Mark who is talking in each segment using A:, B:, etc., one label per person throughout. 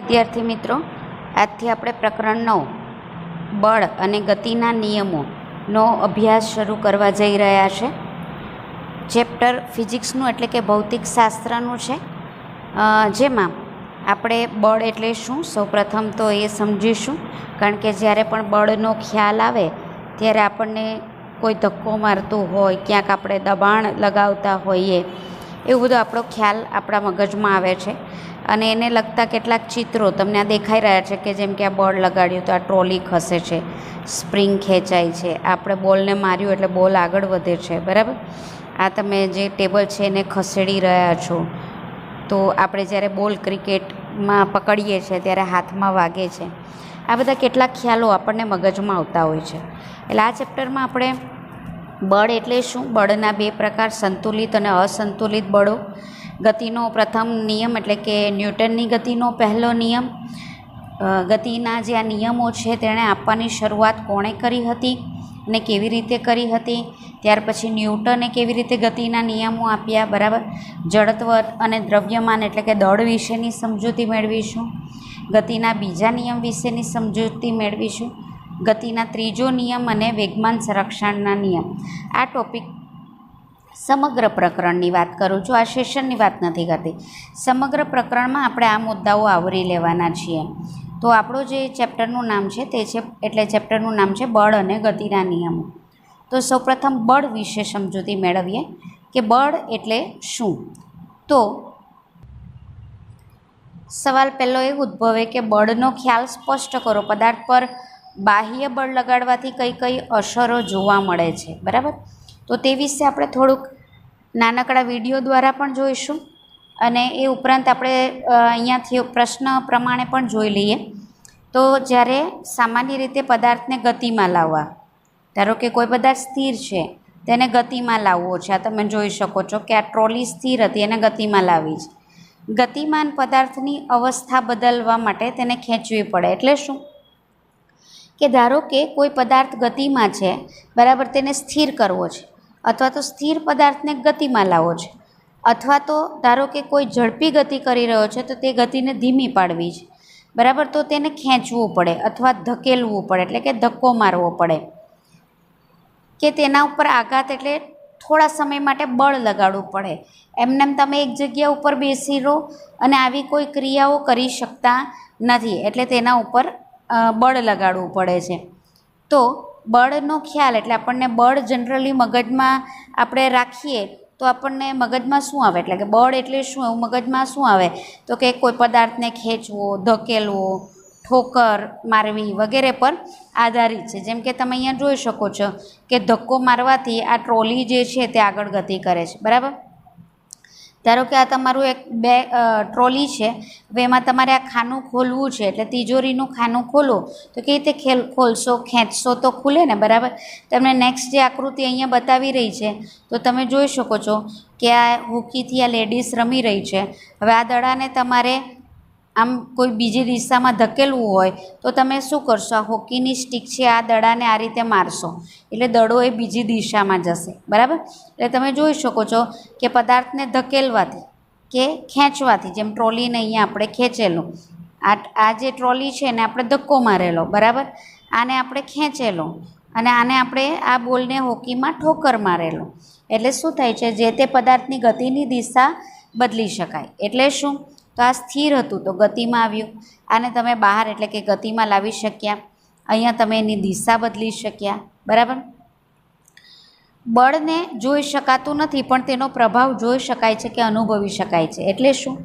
A: વિદ્યાર્થી મિત્રો, આજથી આપણે પ્રકરણ 9 બળ અને ગતિના નિયમોનો અભ્યાસ શરૂ કરવા જઈ રહ્યા છે. ચેપ્ટર ફિઝિક્સનું એટલે કે ભૌતિકશાસ્ત્રનું છે, જેમાં આપણે બળ એટલે શું સૌપ્રથમ તો એ સમજીશું. કારણ કે જ્યારે પણ બળનો ખ્યાલ આવે ત્યારે આપણને કોઈ ધક્કો મારતું હોય, ક્યાંક આપણે દબાણ લગાવતા હોઈએ, એવું બધું આપણો ખ્યાલ આપણા મગજમાં આવે છે. અને એને લગતા કેટલાક ચિત્રો તમને આ દેખાઈ રહ્યા છે કે જેમ કે આ બળ લગાડ્યું તો આ ટ્રોલી ખસે છે, સ્પ્રિંગ ખેંચાય છે, આપણે બોલને માર્યું એટલે બોલ આગળ વધે છે, બરાબર. આ તમે જે ટેબલ છે એને ખસેડી રહ્યા છો, તો આપણે જ્યારે બોલ ક્રિકેટમાં પકડીએ છીએ ત્યારે હાથમાં વાગે છે. આ બધા કેટલાક ખ્યાલો આપણને મગજમાં આવતા હોય છે. એટલે આ ચેપ્ટરમાં આપણે બળ એટલે શું, બળના બે પ્રકાર, સંતુલિત અને અસંતુલિત બળો, ગતિનો પ્રથમ નિયમ એટલે કે ન્યૂટનની ગતિનો પહેલો નિયમ, ગતિના જે આ નિયમો છે તેણે આપવાની શરૂઆત કોણે કરી હતી અને કેવી રીતે કરી હતી, ત્યાર પછી ન્યૂટને કેવી રીતે ગતિના નિયમો આપ્યા, બરાબર. જડત્વ અને દ્રવ્યમાન એટલે કે દળ વિશેની સમજૂતી મેળવીશું. ગતિના બીજા નિયમ વિશેની સમજૂતી મેળવીશું. ગતિના ત્રીજો નિયમ અને વેગમાન સંરક્ષણના નિયમ. આ ટોપિક સમગ્ર પ્રકરણની વાત કરું છું, આ સેશનની વાત નથી કરતી. સમગ્ર પ્રકરણમાં આપણે આ મુદ્દાઓ આવરી લેવાના છીએ. તો આપણું જે ચેપ્ટરનું નામ છે તે છે, એટલે ચેપ્ટરનું નામ છે બળ અને ગતિના નિયમો. તો સૌપ્રથમ બળ વિશે સમજૂતી મેળવીએ કે બળ એટલે શું. તો સવાલ પહેલો એ ઉદ્ભવે કે બળનો ખ્યાલ સ્પષ્ટ કરો. પદાર્થ પર બાહ્ય બળ લગાડવાથી કઈ કઈ અસરો જોવા મળે છે, બરાબર. તો તે વિશે આપણે થોડુંક નાનકડા વિડીયો દ્વારા પણ જોઈશું, અને એ ઉપરાંત આપણે અહીંયાથી પ્રશ્ન પ્રમાણે પણ જોઈ લઈએ. તો જ્યારે સામાન્ય રીતે પદાર્થને ગતિમાં લાવવા, ધારો કે કોઈ પદાર્થ સ્થિર છે તેને ગતિમાં લાવવો છે. આ તમે જોઈ શકો છો કે આ ટ્રોલી સ્થિર હતી, એને ગતિમાં લાવી છે. ગતિમાન પદાર્થની અવસ્થા બદલવા માટે તેને ખેંચવી પડે. એટલે શું કે ધારો કે કોઈ પદાર્થ ગતિમાં છે, બરાબર, તેને સ્થિર કરવો છે, અથવા તો સ્થિર પદાર્થને ગતિમાં લાવવો છે, અથવા તો ધારો કે કોઈ ઝડપી ગતિ કરી રહ્યો છે તો તે ગતિને ધીમી પાડવી છે, બરાબર. તો તેને ખેંચવું પડે અથવા ધકેલવું પડે, એટલે કે ધક્કો મારવો પડે, કે તેના ઉપર આઘાત એટલે થોડા સમય માટે બળ લગાડવું પડે. એમનેમ તમે એક જગ્યા ઉપર બેસી રહો અને આવી કોઈ ક્રિયાઓ કરી શકતા નથી, એટલે તેના ઉપર બળ લગાડવું પડે છે. તો બળનો ખ્યાલ એટલે આપણને બળ જનરલી મગજમાં આપણે રાખીએ તો આપણને મગજમાં શું આવે, એટલે કે બળ એટલે શું, એવું મગજમાં શું આવે, તો કે કોઈ પદાર્થને ખેંચવો, ધકેલવો, ઠોકર મારવી વગેરે પર આધારિત છે. જેમ કે તમે અહીંયા જોઈ શકો છો કે ધક્કો મારવાથી આ ટ્રોલી જે છે તે આગળ ગતિ કરે છે, બરાબર. ધારો કે આ તમારું એક ટ્રોલી છે, હવે એમાં તમારે આ ખાનું ખોલવું છે, એટલે તિજોરીનું ખાનું ખોલો તો કેવી રીતે ખોલશો, ખેંચશો તો ખુલે ને, બરાબર. તમને નેક્સ્ટ જે આકૃતિ અહીંયા બતાવી રહી છે તો તમે જોઈ શકો છો કે આ હોકીથી આ લેડીઝ રમી રહી છે. હવે આ દડાને તમારે આમ કોઈ બીજી દિશામાં ધકેલવું હોય તો તમે શું કરશો, આ હોકીની સ્ટીક છે આ દડાને આ રીતે મારશો એટલે દડો એ બીજી દિશામાં જશે, બરાબર. એટલે તમે જોઈ શકો છો કે પદાર્થને ધકેલવાથી કે ખેંચવાથી, જેમ ટ્રોલીને અહીંયા આપણે ખેંચેલું, આ જે ટ્રોલી છે એને આપણે ધક્કો મારેલો, બરાબર, આને આપણે ખેંચેલો, અને આને આપણે આ બોલને હોકીમાં ઠોકર મારેલો. એટલે શું થાય છે, જે તે પદાર્થની ગતિની દિશા બદલી શકાય. એટલે શું, તો આ સ્થિર હતું તો ગતિમાં આવ્યું, આને તમે બહાર એટલે કે ગતિમાં લાવી શક્યા, અહીંયા તમે એની દિશા બદલી શક્યા, બરાબર. બળને જોઈ શકાતું નથી પણ તેનો પ્રભાવ જોઈ શકાય છે કે અનુભવી શકાય છે. એટલે શું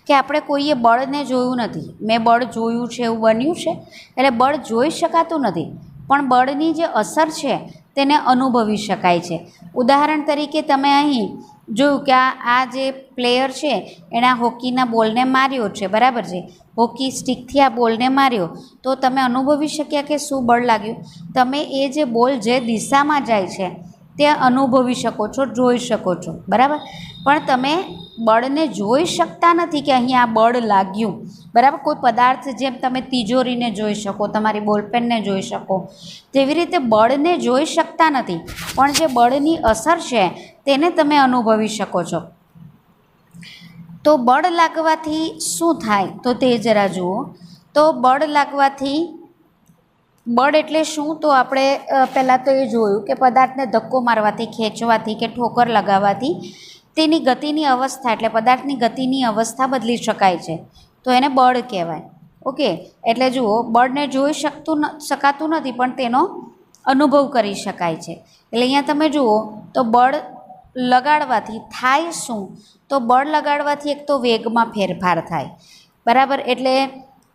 A: કે આપણે કોઈએ બળને જોયું નથી, મેં બળ જોયું છે એવું બન્યું છે, એટલે બળ જોઈ શકાતું નથી પણ બળની જે અસર છે તેને અનુભવી શકાય છે. ઉદાહરણ તરીકે તમે અહીં જોયું કે આ જે પ્લેયર છે એણે આ હોકીના બોલને માર્યો છે, બરાબર છે, હોકી સ્ટીકથી આ બોલને માર્યો તો તમે અનુભવી શક્યા કે શું બળ લાગ્યું. તમે એ જે બોલ જે દિશામાં જાય છે તે અનુભવી શકો છો, જોઈ શકો છો, બરાબર. પણ તમે બળને જોઈ શકતા નથી કે અહીં આ બળ લાગ્યું, બરાબર. કોઈ પદાર્થ જેમ તમે તિજોરીને જોઈ શકો, તમારી બોલપેનને જોઈ શકો, તેવી રીતે બળને જોઈ શકતા નથી પણ જે બળની અસર છે તેને તમે અનુભવી શકો છો. તો બળ લાગવાથી શું થાય તો તે જરા જુઓ. તો બળ લાગવાથી, બળ એટલે શું? તો આપણે પહેલાં તો એ જોયું કે પદાર્થને ધક્કો મારવાથી, ખેંચવાથી કે ઠોકર લગાવવાથી તેની ગતિની અવસ્થા, એટલે પદાર્થની ગતિની અવસ્થા બદલી શકાય છે, તો એને બળ કહેવાય. ઓકે, એટલે જુઓ, બળને જોઈ શકાતું નથી પણ તેનો અનુભવ કરી શકાય છે. એટલે અહીંયા તમે જુઓ તો બળ લગાડવાથી થાય શું? તો બળ લગાડવાથી એક તો વેગમાં ફેરફાર થાય, બરાબર. એટલે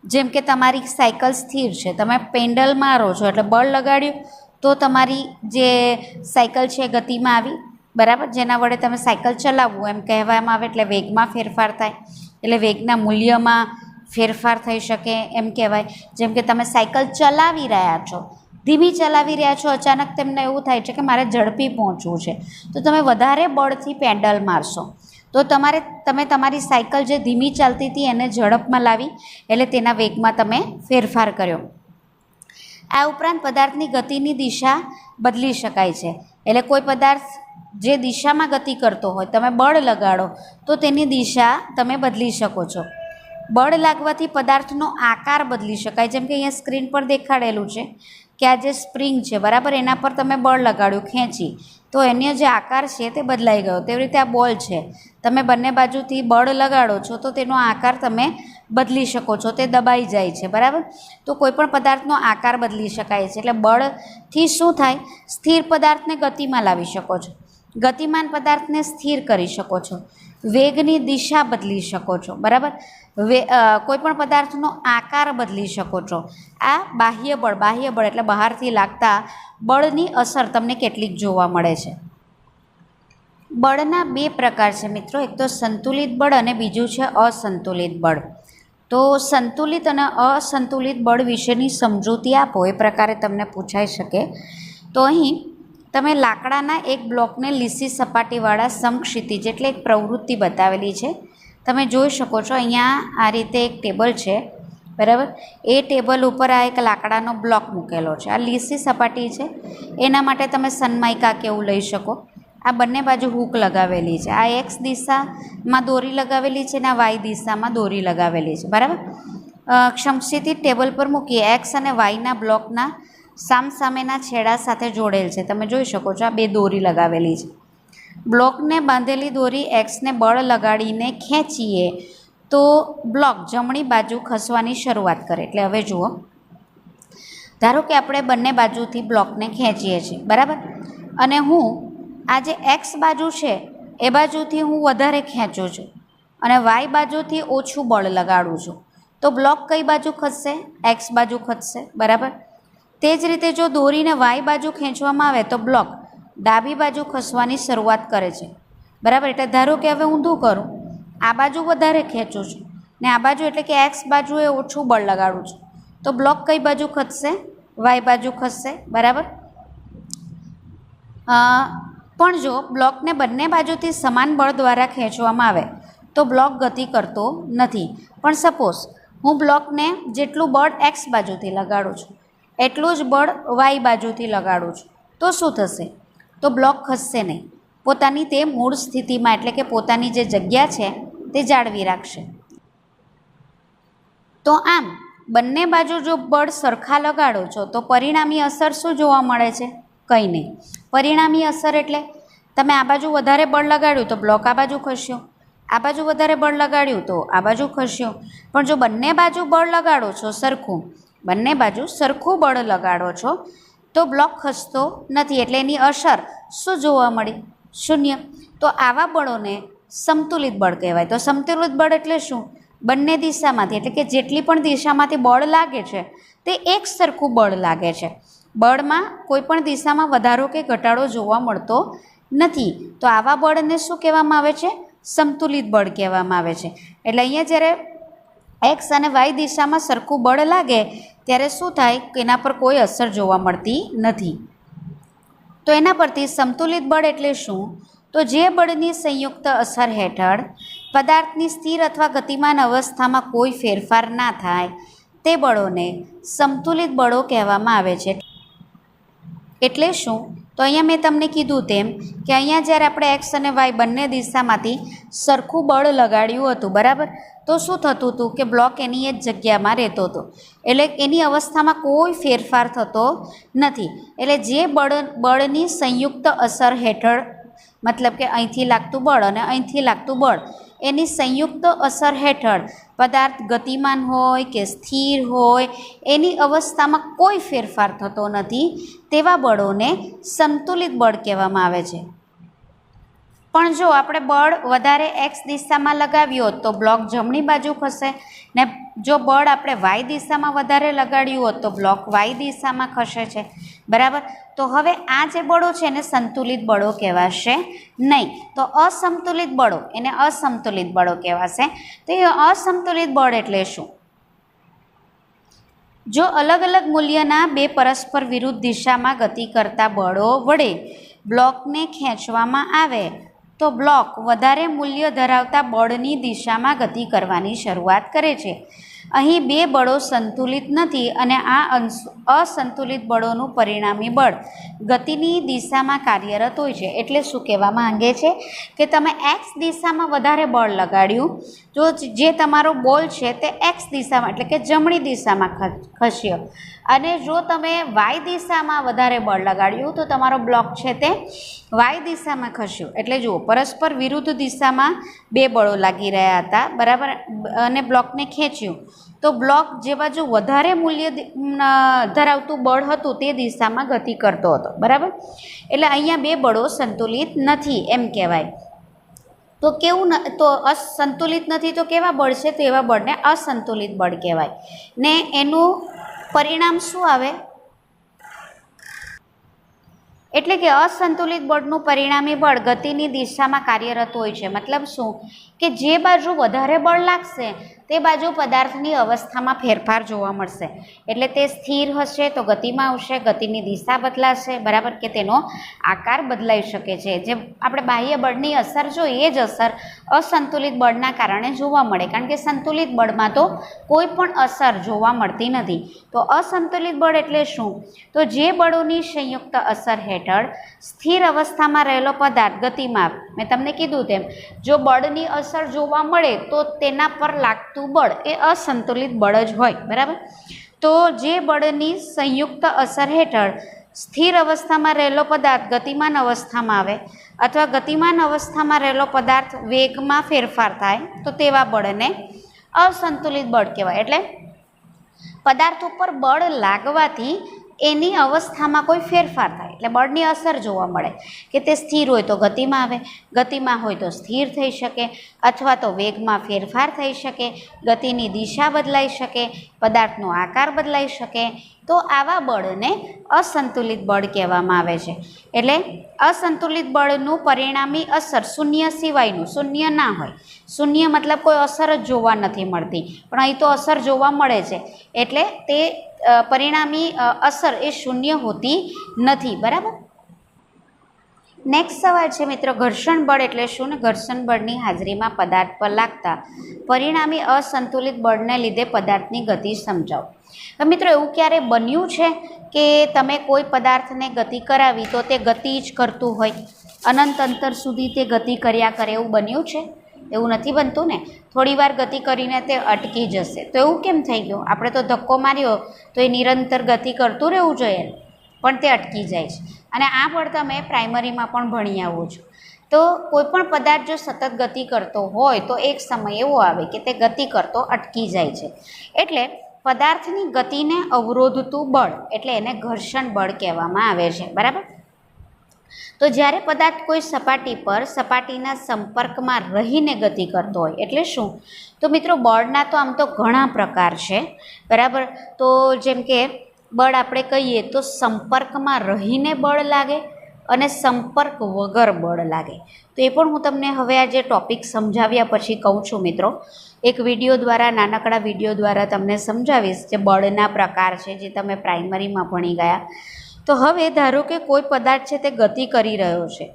A: જેમ કે તમારી સાયકલ સ્થિર છે, તમે પેન્ડલ મારો છો એટલે બળ લગાડ્યું તો તમારી જે સાયકલ છે ગતિમાં આવી, બરાબર. જેના વડે તમે સાયકલ ચલાવવું એમ કહેવામાં આવે, એટલે વેગમાં ફેરફાર થાય, એટલે વેગના મૂલ્યમાં ફેરફાર થઈ શકે એમ કહેવાય. જેમ કે તમે સાયકલ ચલાવી રહ્યા છો, ધીમી ચલાવી રહ્યા છો, અચાનક તમને એવું થાય છે કે મારે ઝડપી પહોંચવું છે, તો તમે વધારે બળથી પેન્ડલ મારશો તો તમે તમારી સાયકલ જે ધીમી ચાલતી હતી એને ઝડપમાં લાવી, એટલે તેના વેગમાં તમે ફેરફાર કર્યો. આ ઉપરાંત પદાર્થની ગતિની દિશા બદલી શકાય છે. એટલે કોઈ પદાર્થ જે દિશામાં ગતિ કરતો હોય તમે બળ લગાડો તો તેની દિશા તમે બદલી શકો છો. બળ લાગવાથી પદાર્થનો આકાર બદલી શકાય. જેમ કે અહીંયા સ્ક્રીન પર દેખાડેલું છે કે આ જે સ્પ્રિંગ છે, બરાબર, એના પર તમે બળ લગાડ્યું, ખેંચી, તો એનો જે આકાર છે તે બદલાઈ ગયો. તેવી રીતે આ બોલ છે, તમે બંને બાજુથી બળ લગાડો છો તો તેનો આકાર તમે બદલી શકો છો, તે દબાઈ જાય છે, બરાબર. તો કોઈપણ પદાર્થનો આકાર બદલી શકાય છે. એટલે બળથી શું થાય? સ્થિર પદાર્થને ગતિમાં લાવી શકો છો, ગતિમાન પદાર્થને સ્થિર કરી શકો છો, વેગની દિશા બદલી શકો છો, બરાબર. કોઈપણ પદાર્થનો આકાર બદલી શકો છો. આ બાહ્ય બળ એટલે બહારથી લાગતા બળની અસર તમને કેટલીક જોવા મળે છે. બળના બે પ્રકાર છે મિત્રો, એક તો સંતુલિત બળ અને બીજું છે અસંતુલિત બળ. તો સંતુલિત અને અસંતુલિત બળ વિશેની સમજૂતી આપો એ પ્રકારે તમને પૂછાઈ શકે. તો અહીં તમે લાકડાના એક બ્લોકને લીસી સપાટીવાળા સમક્ષિતિજ એટલે એક પ્રવૃત્તિ બતાવેલી છે, તમે જોઈ શકો છો. અહીંયા આ રીતે એક ટેબલ છે, બરાબર. એ ટેબલ ઉપર આ એક લાકડાનો બ્લોક મૂકેલો છે. આ લીસી સપાટી છે, એના માટે તમે સનમાઇકા કે એવું લઈ શકો. આ બંને બાજુ હૂક લગાવેલી છે. આ એક્સ દિશામાં દોરી લગાવેલી છે અને આ વાય દિશામાં દોરી લગાવેલી છે, બરાબર. સમક્ષિતિજ ટેબલ પર મૂકી એક્સ અને વાયના બ્લોકના સામસામેના છેડા સાથે જોડેલ છે. તમે જોઈ શકો છો આ બે દોરી લગાવેલી છે. બ્લોકને બાંધેલી દોરી એક્સને બળ લગાડીને ખેંચીએ તો બ્લોક જમણી બાજુ ખસવાની શરૂઆત કરે. એટલે હવે જુઓ, ધારો કે આપણે બંને બાજુથી બ્લોકને ખેંચીએ છીએ, બરાબર, અને હું આ જે એક્સ બાજુ છે એ બાજુથી હું વધારે ખેંચું છું અને વાય બાજુથી ઓછું બળ લગાડું છું, તો બ્લોક કઈ બાજુ ખસશે? એક્સ બાજુ ખસશે, બરાબર. તે જ રીતે જો દોરીને વાય બાજુ ખેંચવામાં આવે તો બ્લોક ડાબી બાજુ ખસવાની શરૂઆત કરે છે, બરાબર. એટલે ધારો કે હવે ઊંધું કરું, આ બાજુ વધારે ખેંચું છું ને આ બાજુ એટલે કે એક્સ બાજુએ ઓછું બળ લગાડું છું, તો બ્લોક કઈ બાજુ ખસશે? વાય બાજુ ખસશે, બરાબર. પણ જો બ્લોકને બંને બાજુથી સમાન બળ દ્વારા ખેંચવામાં આવે તો બ્લોક ગતિ કરતો નથી. પણ સપોઝ હું બ્લોકને જેટલું બળ એક્સ બાજુથી લગાડું છું એટલું જ બળ વાય બાજુથી લગાડું છું, તો શું થશે? તો બ્લોક ખસશે નહીં, પોતાની તે મૂળ સ્થિતિમાં એટલે કે પોતાની જે જગ્યા છે તે જાળવી રાખશે. તો આમ બંને બાજુ જો બળ સરખા લગાડો છો તો પરિણામી અસર શું જોવા મળે છે? કંઈ નહીં. પરિણામી અસર એટલે તમે આ બાજુ વધારે બળ લગાડ્યું તો બ્લોક આ બાજુ ખસ્યો, આ બાજુ વધારે બળ લગાડ્યું તો આ બાજુ ખસ્યો. પણ જો બંને બાજુ બળ લગાડો છો સરખું, બંને બાજુ સરખું બળ લગાડો છો તો બ્લોક ખસતો નથી. એટલે એની અસર શું જોવા મળી? શૂન્ય. તો આવા બળોને સમતુલિત બળ કહેવાય. તો સમતુલિત બળ એટલે શું? બંને દિશામાંથી એટલે કે જેટલી પણ દિશામાંથી બળ લાગે છે તે એક સરખું બળ લાગે છે, બળમાં કોઈ પણ દિશામાં વધારો કે ઘટાડો જોવા મળતો નથી. તો આવા બળને શું કહેવામાં આવે છે? સમતુલિત બળ કહેવામાં આવે છે. એટલે અહીંયા જ્યારે એક્સ અને વાય દિશામાં સરખું બળ લાગે ત્યારે શું થાય કે એના પર કોઈ અસર જોવા મળતી નથી. તો એના પરથી સમતુલિત બળ એટલે શું? તો જે બળની સંયુક્ત અસર હેઠળ પદાર્થની સ્થિર અથવા ગતિમાન અવસ્થામાં કોઈ ફેરફાર ના થાય તે બળોને સમતુલિત બળો કહેવામાં આવે છે. એટલે શું તો અહીંયા મેં તમને કીધું તેમ કે અહીંયા જ્યારે આપણે એક્સ અને વાય બંને દિશામાંથી સરખું બળ લગાડ્યું હતું, બરાબર, તો શું થતું હતું કે બ્લોક એની જ જગ્યામાં રહેતો હતો, એટલે એની અવસ્થામાં કોઈ ફેરફાર થતો નથી. એટલે જે બળની સંયુક્ત અસર હેઠળ, મતલબ કે અહીંથી લાગતું બળ અને અહીંથી લાગતું બળ, એની સંયુક્ત અસર હેઠળ પદાર્થ ગતિમાન હોય કે સ્થિર હોય એની અવસ્થામાં કોઈ ફેરફાર થતો નથી, તેવા બળોને સંતુલિત બળ કહેવામાં આવે છે. પણ જો આપણે બળ વધારે એક્સ દિશામાં લગાવ્યું હોત તો બ્લોક જમણી બાજુ ખસે, ને જો બળ આપણે વાય દિશામાં વધારે લગાડ્યું હોત તો બ્લોક વાય દિશામાં ખસે છે, બરાબર. તો હવે આ જે બળો છે એને સંતુલિત બળો કહેવાશે નહીં. તો અસંતુલિત બળો, એને અસંતુલિત બળો કહેવાશે. તો એ અસંતુલિત બળ એટલે શું? જો અલગ અલગ મૂલ્યના બે પરસ્પર વિરુદ્ધ દિશામાં ગતિ કરતા બળો વડે બ્લોકને ખેંચવામાં આવે તો બ્લોક વધારે મૂલ્ય ધરાવતા બળની દિશામાં ગતિ કરવાની શરૂઆત કરે છે. અહીં બે બળો સંતુલિત નથી અને આ અસંતુલિત બળોનું પરિણામી બળ ગતિની દિશામાં કાર્યરત હોય છે. એટલે શું કહેવા માંગે છે કે તમે એક્સ દિશામાં વધારે બળ લગાડ્યું, તો જે તમારો બોલ છે તે એક્સ દિશામાં એટલે કે જમણી દિશામાં ખસ્યો, અને જો તમે વાય દિશામાં વધારે બળ લગાડ્યું તો તમારો બ્લોક છે તે વાય દિશામાં ખસ્યો. એટલે જુઓ, પરસ્પર વિરુદ્ધ દિશામાં બે બળો લાગી રહ્યા હતા, બરાબર, અને બ્લોકને ખેંચ્યું તો બ્લોક જે બાજુ વધારે મૂલ્ય ધરાવતું બળ હતું તે દિશામાં ગતિ કરતો હતો, બરાબર. એટલે અહીંયા બે બળો સંતુલિત નથી એમ કહેવાય. તો કેવું તો અસંતુલિત નથી તો કેવા બળ છે? તો એવા બળને અસંતુલિત બળ કહેવાય. ને એનું પરિણામ શું આવે? એટલે કે અસંતુલિત બળનું પરિણામી બળ ગતિની દિશામાં કાર્યરત હોય છે. મતલબ શું કે જે બાજુ વધારે બળ લાગશે તે બાજુ પદાર્થની અવસ્થામાં ફેરફાર જોવા મળશે. એટલે તે સ્થિર હશે તો ગતિમાં આવશે, ગતિની દિશા બદલાશે, બરાબર, કે તેનો આકાર બદલાઈ શકે છે. જે આપણે બાહ્ય બળની અસર જોઈએ એ જ અસર અસંતુલિત બળના કારણે જોવા મળે, કારણ કે સંતુલિત બળમાં તો કોઈ પણ અસર જોવા મળતી નથી. તો અસંતુલિત બળ એટલે શું? તો જે બળોની સંયુક્ત અસર હેઠળ સ્થિર અવસ્થામાં રહેલો પદાર્થ ગતિમાં, મેં તમને કીધું તેમ, જો બળની અસર જોવા મળે તો તેના પર લાગતું બળ એ અસંતુલિત બળ જ હોય, બરાબર. તો જે બળની સંયુક્ત અસર હેઠળ સ્થિર અવસ્થામાં રહેલો પદાર્થ ગતિમાન અવસ્થામાં આવે અથવા ગતિમાન અવસ્થામાં રહેલો પદાર્થ વેગમાં ફેરફાર થાય તો તેવા બળને અસંતુલિત બળ કહેવાય. એટલે પદાર્થ ઉપર બળ લાગવાથી એની અવસ્થામાં કોઈ ફેરફાર થાય એટલે બળની અસર જોવા મળે કે તે સ્થિર હોય તો ગતિમાં આવે, ગતિમાં હોય તો સ્થિર થઈ શકે, અથવા તો વેગમાં ફેરફાર થઈ શકે, ગતિની દિશા બદલાઈ શકે, પદાર્થનો આકાર બદલાઈ શકે. તો આવા બળને અસંતુલિત બળ કહેવામાં આવે છે. એટલે અસંતુલિત બળનું પરિણામી અસર શૂન્ય સિવાયનું, શૂન્ય ના હોય, શૂન્ય મતલબ કોઈ અસર જ જોવા નથી મળતી, પણ અહીં તો અસર જોવા મળે છે, એટલે તે પરિણામી અસર એ શૂન્ય હોતી નથી, બરાબર. નેક્સ્ટ સવાલ છે મિત્રો, ઘર્ષણ બળ એટલે શું? ને ઘર્ષણ બળની હાજરીમાં પદાર્થ પર લાગતા પરિણામી અસંતુલિત બળને લીધે પદાર્થની ગતિ સમજાવો. તો મિત્રો એવું ક્યારે બન્યું છે કે તમે કોઈ પદાર્થને ગતિ કરાવી તો તે ગતિ જ કરતું હોય, અનંત અંતર સુધી તે ગતિ કર્યા કરે, એવું બન્યું છે? એવું નથી બનતું ને. થોડી વાર ગતિ કરીને તે અટકી જશે. તો એવું કેમ થઈ ગયું? આપણે તો ધક્કો માર્યો તો એ નિરંતર ગતિ કરતું રહેવું જોઈએ, પણ તે અટકી જાય છે. અને આ બળ તમે પ્રાઇમરીમાં પણ ભણી આવો છો. તો કોઈપણ પદાર્થ જો સતત ગતિ કરતો હોય તો એક સમય એવો આવે કે તે ગતિ કરતો અટકી જાય છે. એટલે પદાર્થની ગતિને અવરોધતું બળ એટલે એને ઘર્ષણ બળ કહેવામાં આવે છે, બરાબર. તો જ્યારે પદાર્થ કોઈ સપાટી પર સપાટીના સંપર્કમાં રહીને ગતિ કરતો હોય એટલે શું? તો મિત્રો બળના તો આમ તો ઘણા પ્રકાર છે, બરાબર. તો જેમ કે બળ આપણે કહીએ તો સંપર્કમાં રહીને બળ લાગે અને સંપર્ક વગર બળ લાગે. તો એ પણ હું તમને હવે આ જે ટૉપિક સમજાવ્યા પછી કહું છું મિત્રો, એક વિડીયો દ્વારા, નાનકડા વિડીયો દ્વારા તમને સમજાવીશ જે બળના પ્રકાર છે જે તમે પ્રાઇમરીમાં ભણી ગયા. તો હવે ધારો કે કોઈ પદાર્થ છે તે ગતિ કરી રહ્યો છે,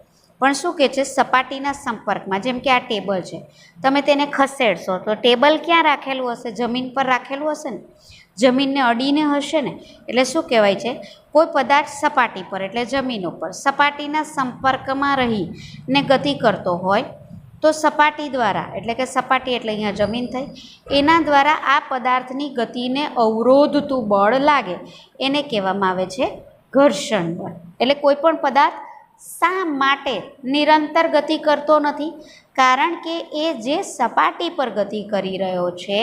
A: પણ શું કહે છે, સપાટીના સંપર્કમાં. જેમ કે આ ટેબલ છે, તમે તેને ખસેડશો તો ટેબલ ક્યાં રાખેલું હશે? જમીન પર રાખેલું હશે ને. જમીનને અડીને હશે ને, એટલે શું કહેવાય છે, કોઈ પદાર્થ સપાટી પર એટલે જમીન ઉપર સપાટીના સંપર્કમાં રહીને ગતિ કરતો હોય તો સપાટી દ્વારા, એટલે કે સપાટી એટલે અહીંયા જમીન થઈ, એના દ્વારા આ પદાર્થની ગતિને અવરોધતું બળ લાગે એને કહેવામાં આવે છે ઘર્ષણ બળ. એટલે કોઈ પણ પદાર્થ શા માટે નિરંતર ગતિ કરતો નથી? કારણ કે એ જે સપાટી પર ગતિ કરી રહ્યો છે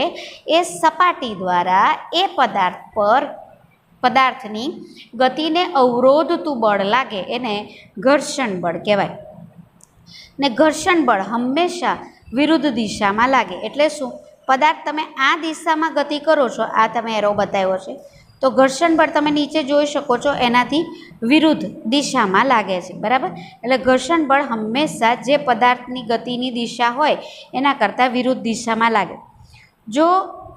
A: એ સપાટી દ્વારા એ પદાર્થની ગતિને અવરોધતું બળ લાગે એને ઘર્ષણ બળ કહેવાય. ને ઘર્ષણ બળ હંમેશા વિરુદ્ધ દિશામાં લાગે. એટલે શું? પદાર્થ તમે આ દિશામાં ગતિ કરો છો, આ તમે એરો બતાવ્યો છે, તો ઘર્ષણ બળ તમે નીચે જોઈ શકો છો એનાથી વિરુદ્ધ દિશામાં લાગે છે, બરાબર. એટલે ઘર્ષણ બળ હંમેશા જે પદાર્થની ગતિની દિશા હોય એના કરતાં વિરુદ્ધ દિશામાં લાગે. જો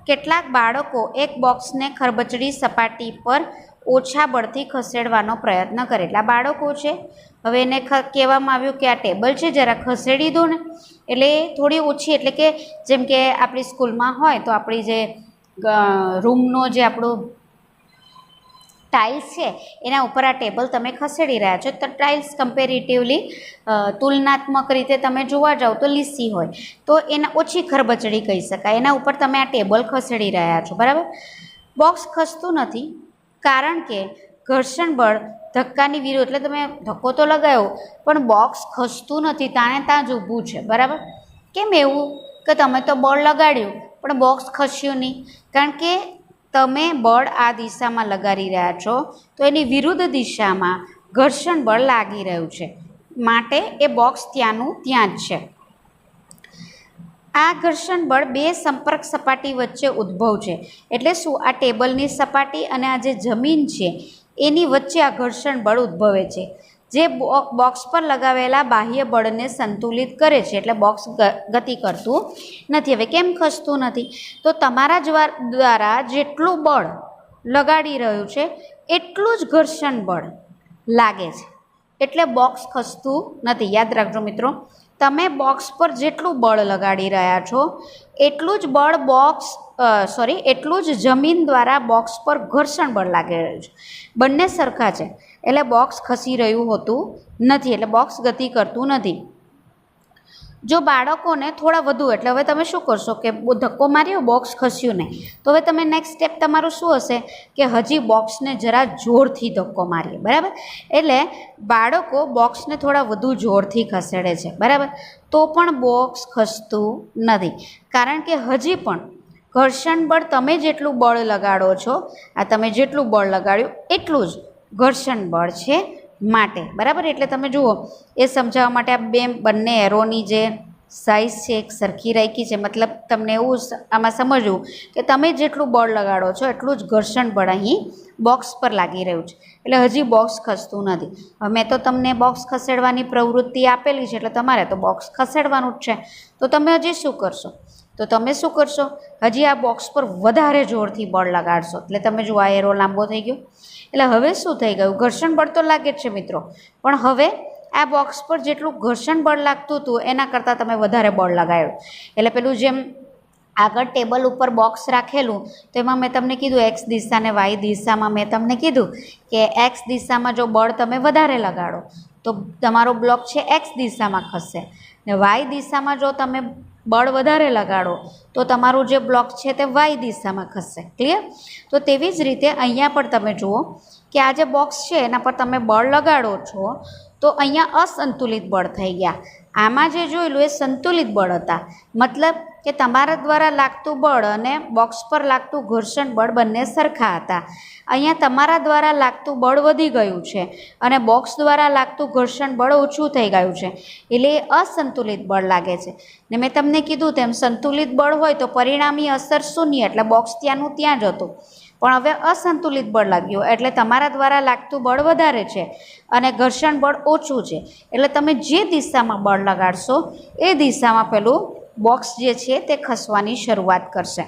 A: કેટલાક બાળકો એક બોક્સને ખરબચડી સપાટી પર ઓછા બળથી ખસેડવાનો પ્રયત્ન કરે, એટલા બાળકો છે, હવે એને કહેવામાં આવ્યું કે આ ટેબલ છે જરા ખસેડી દો ને, એટલે થોડી ઓછી, એટલે કે જેમ કે આપણી સ્કૂલમાં હોય તો આપણી જે રૂમનો જે આપણો ટાઇલ્સ છે એના ઉપર આ ટેબલ તમે ખસેડી રહ્યા છો, તો ટાઇલ્સ કમ્પેરેટિવલી તુલનાત્મક રીતે તમે જોવા જાઓ તો લીસી હોય તો એના ઓછી ખરબચડી કહી શકાય, એના ઉપર તમે આ ટેબલ ખસેડી રહ્યા છો, બરાબર. બોક્સ ખસતું નથી કારણ કે ઘર્ષણ બળ ધક્કાની વિરુદ્ધ, એટલે તમે ધક્કો તો લગાવ્યો પણ બોક્સ ખસતું નથી, તાણે ત્યાં જ ઊભું છે, બરાબર. કેમ એવું કે તમે તો બળ લગાડ્યું પણ બોક્સ ખસ્યું નહીં? કારણ કે તમે બળ આ દિશામાં લગાડી રહ્યા છો તો એની વિરુદ્ધ દિશામાં ઘર્ષણ બળ લાગી રહ્યું છે, માટે એ બોક્સ ત્યાંનું ત્યાં જ છે. આ ઘર્ષણ બળ બે સંપર્ક સપાટી વચ્ચે ઉદ્ભવ છે. એટલે શું? આ ટેબલની સપાટી અને આ જે જમીન છે એની વચ્ચે આ ઘર્ષણ બળ ઉદ્ભવે છે, જે બોક્સ પર લગાવેલા બાહ્ય બળને સંતુલિત કરે છે. એટલે બોક્સ ગતિ કરતું નથી. હવે કેમ ખસતું નથી? તો તમારા દ્વારા જેટલું બળ લગાડી રહ્યું છે એટલું જ ઘર્ષણ બળ લાગે છે, એટલે બોક્સ ખસતું નથી. યાદ રાખજો મિત્રો, તમે બોક્સ પર જેટલું બળ લગાડી રહ્યા છો એટલું જ બળ એટલું જ જમીન દ્વારા બોક્સ પર ઘર્ષણ બળ લાગી રહ્યું છે. બંને સરખા છે એટલે બોક્સ ખસી રહ્યું હોતું નથી, એટલે બોક્સ ગતિ કરતું નથી. જો બાળકોને થોડા વધુ, એટલે હવે તમે શું કરશો કે ધક્કો માર્યો, બોક્સ ખસ્યું નહીં, તો હવે તમે નેક્સ્ટ સ્ટેપ તમારું શું હશે કે હજી બોક્સને જરા જોરથી ધક્કો મારીએ, બરાબર. એટલે બાળકો બોક્સને થોડા વધુ જોરથી ખસેડે છે, બરાબર, તો પણ બોક્સ ખસતું નથી, કારણ કે હજી પણ ઘર્ષણ બળ તમે જેટલું બળ લગાડો છો, આ તમે જેટલું બળ લગાડ્યું એટલું જ ઘર્ષણ બળ છે માટે, બરાબર. એટલે તમે જુઓ, એ સમજાવવા માટે આ બંને એરોની જે સાઇઝ છે એક સરખી રાખી છે, મતલબ તમને એવું આમાં સમજવું કે તમે જેટલું બળ લગાડો છો એટલું જ ઘર્ષણ બળ અહીં બોક્સ પર લાગી રહ્યું છે, એટલે હજી બોક્સ ખસતું નથી. હવે મેં તો તમને બોક્સ ખસેડવાની પ્રવૃત્તિ આપેલી છે એટલે તમારે તો બોક્સ ખસેડવાનું જ છે, તો તમે હજી શું કરશો? તો તમે શું કરશો? હજી આ બોક્સ પર વધારે જોરથી બળ લગાડશો, એટલે તમે જુઓ આ એરો લાંબો થઈ ગયો, એટલે હવે શું થઈ ગયું? ઘર્ષણ બળ તો લાગે જ છે મિત્રો, પણ હવે આ બોક્સ પર જેટલું ઘર્ષણ બળ લાગતું હતું એના કરતાં તમે વધારે બળ લગાડ્યું. એટલે પેલું જેમ આગળ ટેબલ ઉપર બોક્સ રાખેલું તો એમાં મેં તમને કીધું એક્સ દિશા ને વાય દિશામાં મેં તમને કીધું કે એક્સ દિશામાં જો બળ તમે વધારે લગાડો તો તમારો બ્લોક છે એક્સ દિશામાં ખસશે, ને વાય દિશામાં જો તમે બળ વધારે લગાડો તો તમારું જે બ્લોક છે તે વાય દિશામાં ખસશે. ક્લિયર? તો તેવી જ રીતે અહીંયા પણ તમે જુઓ કે આ જે બોક્સ છે એના પર તમે બળ લગાડો છો તો અહીંયા અસંતુલિત બળ થઈ ગયા. આમાં જે જોયેલું એ સંતુલિત બળ હતા, મતલબ કે તમારા દ્વારા લાગતું બળ અને બોક્સ પર લાગતું ઘર્ષણ બળ બંને સરખા હતા. અહીંયા તમારા દ્વારા લાગતું બળ વધી ગયું છે અને બોક્સ દ્વારા લાગતું ઘર્ષણ બળ ઓછું થઈ ગયું છે, એટલે અસંતુલિત બળ લાગે છે. ને મેં તમને કીધું તેમ સંતુલિત બળ હોય તો પરિણામી અસર શૂન્ય, એટલે બોક્સ ત્યાંનું ત્યાં જ હતું, પણ હવે અસંતુલિત બળ લાગ્યું એટલે તમારા દ્વારા લાગતું બળ વધારે છે અને ઘર્ષણ બળ ઓછું છે, એટલે તમે જે દિશામાં બળ લગાડશો એ દિશામાં પેલું બોક્સ જે છે તે ખસવાની શરૂઆત કરશે.